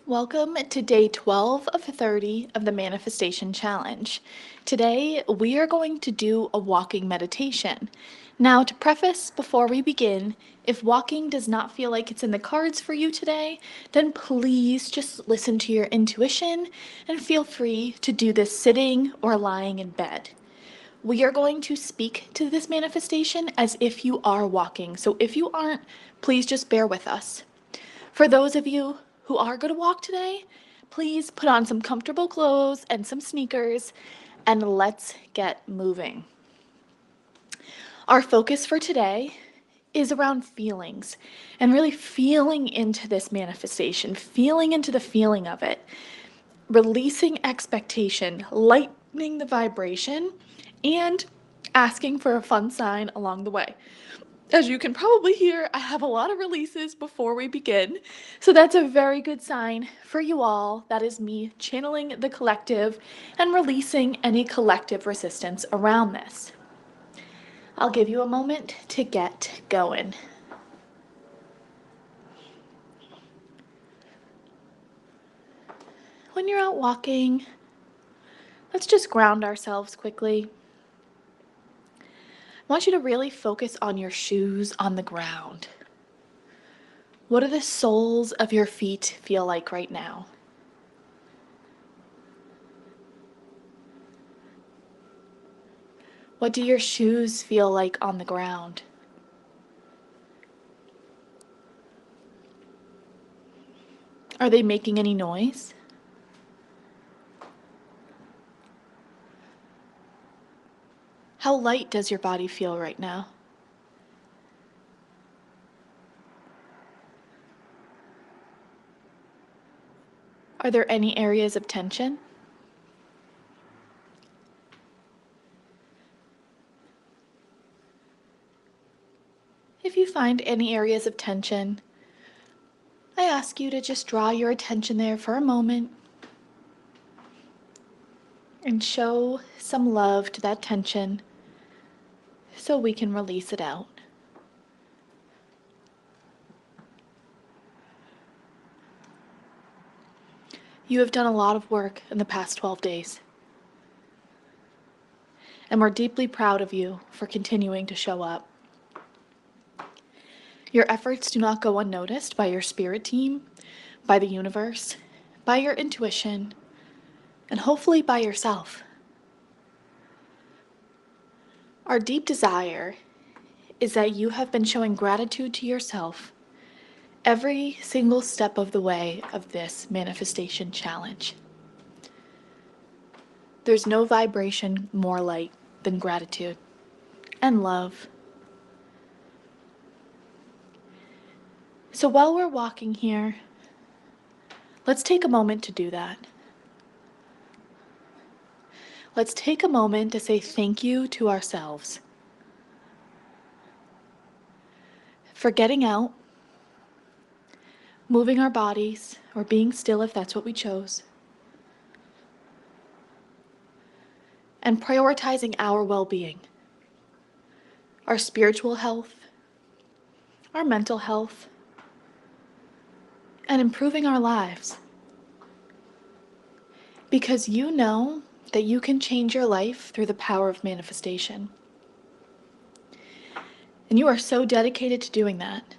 Welcome to day 12 of 30 of the Manifestation Challenge. Today, we are going to do a walking meditation. Now, to preface before we begin, if walking does not feel like it's in the cards for you today, then please just listen to your intuition and feel free to do this sitting or lying in bed. We are going to speak to this manifestation as if you are walking. So if you aren't, please just bear with us. For those of you who are going to walk today, please put on some comfortable clothes and some sneakers, and let's get moving. Our focus for today is around feelings and really feeling into this manifestation, feeling into the feeling of it, releasing expectation, lightening the vibration, and asking for a fun sign along the way. As you can probably hear, I have a lot of releases before we begin, so that's a very good sign for you all. That is me channeling the collective and releasing any collective resistance around this. I'll give you a moment to get going. When you're out walking, let's just ground ourselves quickly. I want you to really focus on your shoes on the ground. What do the soles of your feet feel like right now? What do your shoes feel like on the ground? Are they making any noise? How light does your body feel right now? Are there any areas of tension? If you find any areas of tension, I ask you to just draw your attention there for a moment and show some love to that tension so we can release it out. You have done a lot of work in the past 12 days, and we're deeply proud of you for continuing to show up. Your efforts do not go unnoticed by your spirit team, by the universe, by your intuition, and hopefully by yourself. Our deep desire is that you have been showing gratitude to yourself every single step of the way of this manifestation challenge. There's no vibration more light than gratitude and love. So while we're walking here, let's take a moment to do that. Let's take a moment to say thank you to ourselves for getting out, moving our bodies, or being still if that's what we chose, and prioritizing our well-being, our spiritual health, our mental health, and improving our lives. Because you know that you can change your life through the power of manifestation. And you are so dedicated to doing that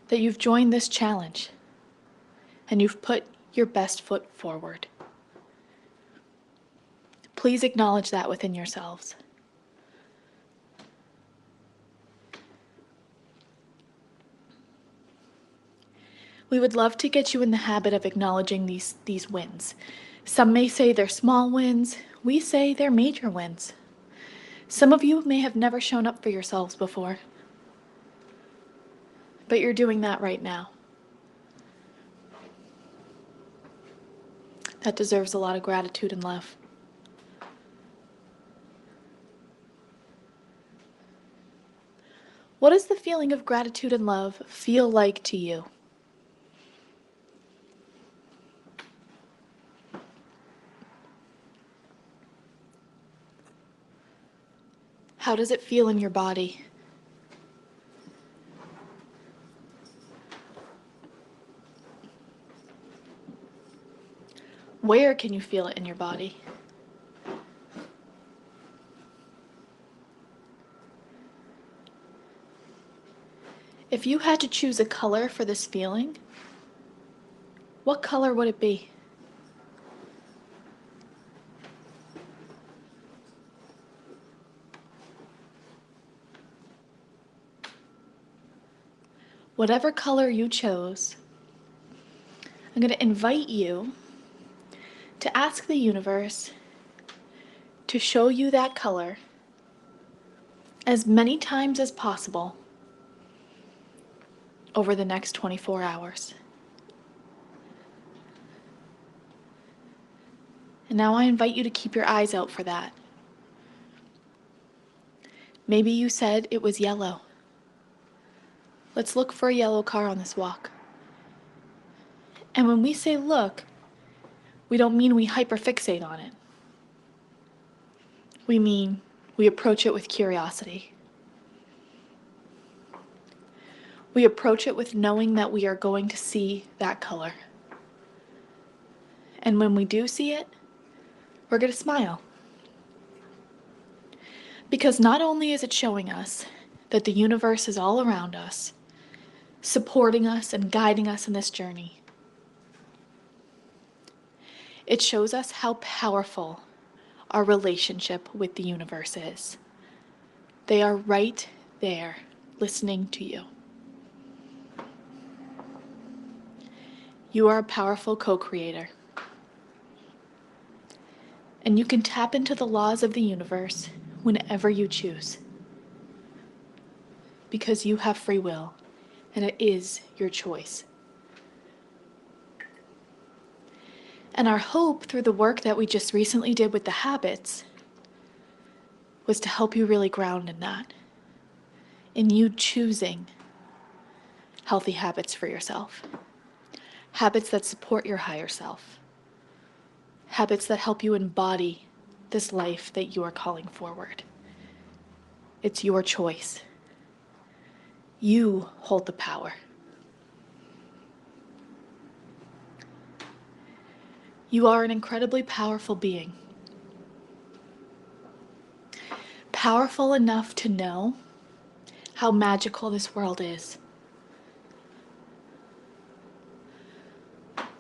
you've joined this challenge and you've put your best foot forward. Please acknowledge that within yourselves. We would love to get you in the habit of acknowledging these wins. Some may say they're small wins. We say they're major wins. Some of you may have never shown up for yourselves before, but you're doing that right now. That deserves a lot of gratitude and love. What does the feeling of gratitude and love feel like to you? How does it feel in your body? Where can you feel it in your body? If you had to choose a color for this feeling, what color would it be? Whatever color you chose, I'm going to invite you to ask the universe to show you that color as many times as possible over the next 24 hours. And now I invite you to keep your eyes out for that. Maybe you said it was yellow. Let's look for a yellow car on this walk. And when we say look, we don't mean we hyperfixate on it. We mean we approach it with curiosity. We approach it with knowing that we are going to see that color. And when we do see it, we're going to smile. Because not only is it showing us that the universe is all around us, supporting us and guiding us in this journey, it shows us how powerful our relationship with the universe is. They are right there, listening to you. You are a powerful co-creator. And you can tap into the laws of the universe whenever you choose. Because you have free will, and it is your choice. And our hope through the work that we just recently did with the habits was to help you really ground in that, in you choosing healthy habits for yourself, habits that support your higher self, habits that help you embody this life that you are calling forward. It's your choice. You hold the power. You are an incredibly powerful being. Powerful enough to know how magical this world is.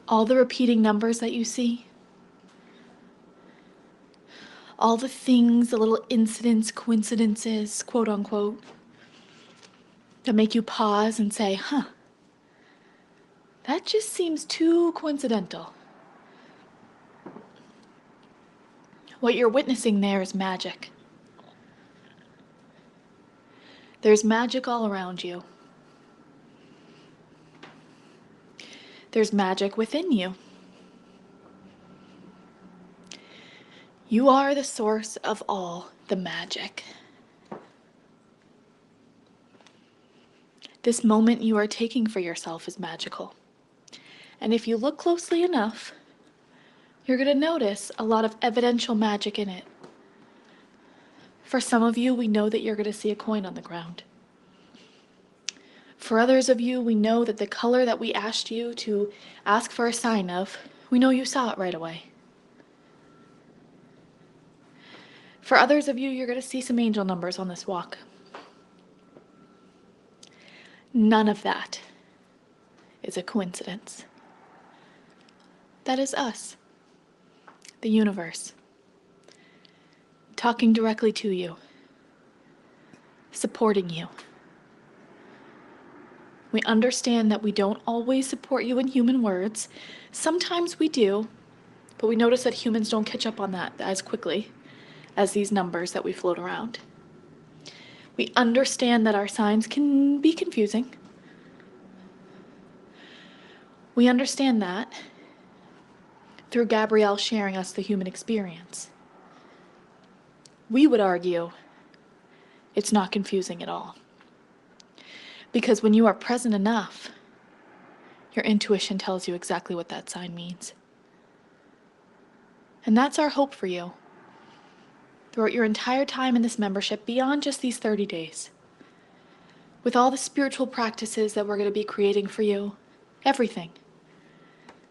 All the repeating numbers that you see, all the things, the little incidents, coincidences, quote unquote, that make you pause and say, that just seems too coincidental. What you're witnessing there is magic. There's magic all around you. There's magic within you. You are the source of all the magic. This moment you are taking for yourself is magical. And if you look closely enough, you're going to notice a lot of evidential magic in it. For some of you, we know that you're going to see a coin on the ground. For others of you, we know that the color that we asked you to ask for a sign of, we know you saw it right away. For others of you, you're going to see some angel numbers on this walk. None of that is a coincidence. That is us, the universe, talking directly to you, supporting you. We understand that we don't always support you in human words. Sometimes we do, but we notice that humans don't catch up on that as quickly as these numbers that we float around. We understand that our signs can be confusing. We understand that through Gabrielle sharing us the human experience. We would argue it's not confusing at all. Because when you are present enough, your intuition tells you exactly what that sign means. And that's our hope for you throughout your entire time in this membership, beyond just these 30 days. With all the spiritual practices that we're going to be creating for you, everything,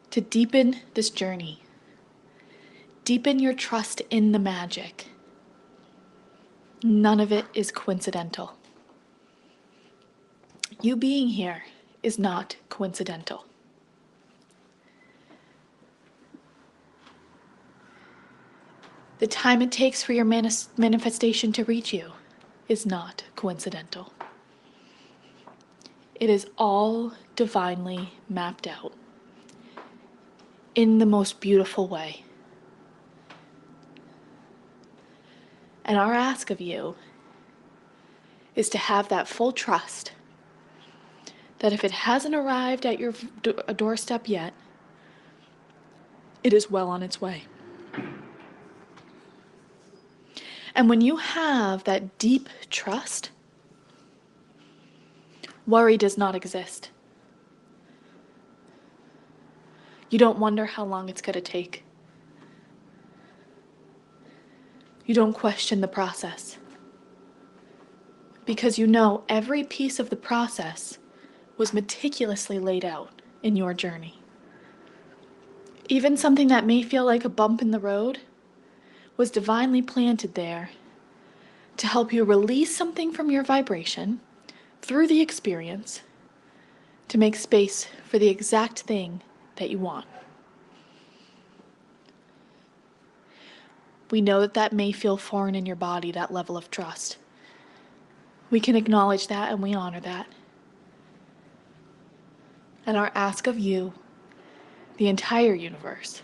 to deepen this journey deepen your trust in the magic. None of it is coincidental. You being here is not coincidental. The time it takes for your manifestation to reach you is not coincidental. It is all divinely mapped out in the most beautiful way. And our ask of you is to have that full trust that if it hasn't arrived at your doorstep yet, it is well on its way. And when you have that deep trust, worry does not exist. You don't wonder how long it's going to take. You don't question the process. Because you know every piece of the process was meticulously laid out in your journey. Even something that may feel like a bump in the road was divinely planted there to help you release something from your vibration through the experience to make space for the exact thing that you want. We know that that may feel foreign in your body, that level of trust. We can acknowledge that and we honor that. And our ask of you, the entire universe,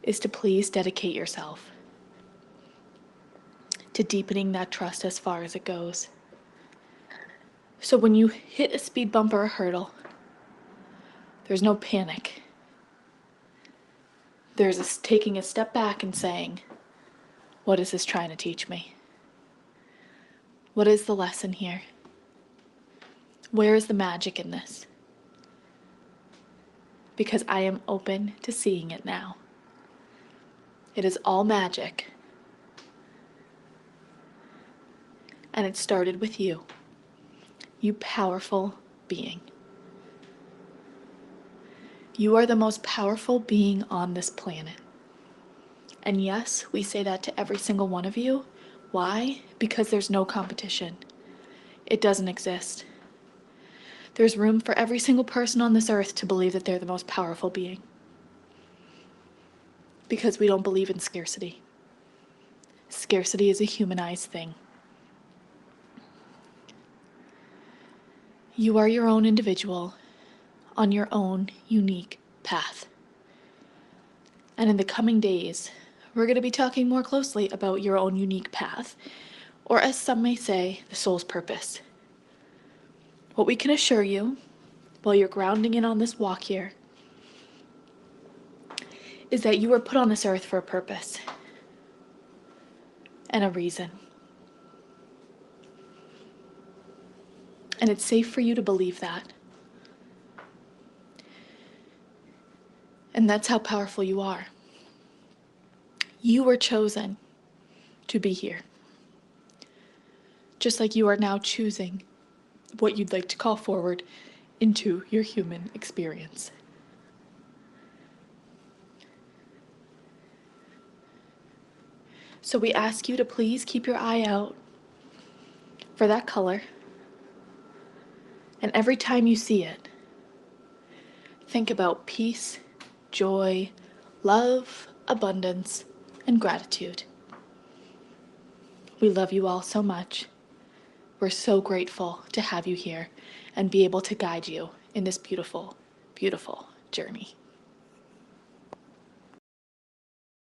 is to please dedicate yourself to deepening that trust as far as it goes. So when you hit a speed bump or a hurdle, there's no panic. There's taking a step back and saying, what is this trying to teach me? What is the lesson here? Where is the magic in this? Because I am open to seeing it now. It is all magic. And it started with you. You powerful being. You are the most powerful being on this planet. And yes, we say that to every single one of you. Why? Because there's no competition. It doesn't exist. There's room for every single person on this earth to believe that they're the most powerful being. Because we don't believe in scarcity. Scarcity is a humanized thing. You are your own individual on your own unique path. And in the coming days, we're going to be talking more closely about your own unique path, or as some may say, the soul's purpose. What we can assure you, while you're grounding in on this walk here, is that you were put on this earth for a purpose and a reason. And it's safe for you to believe that. And that's how powerful you are. You were chosen to be here. Just like you are now choosing what you'd like to call forward into your human experience. So we ask you to please keep your eye out for that color. And every time you see it, think about peace, joy, love, abundance, and gratitude. We love you all so much. We're so grateful to have you here and be able to guide you in this beautiful, beautiful journey.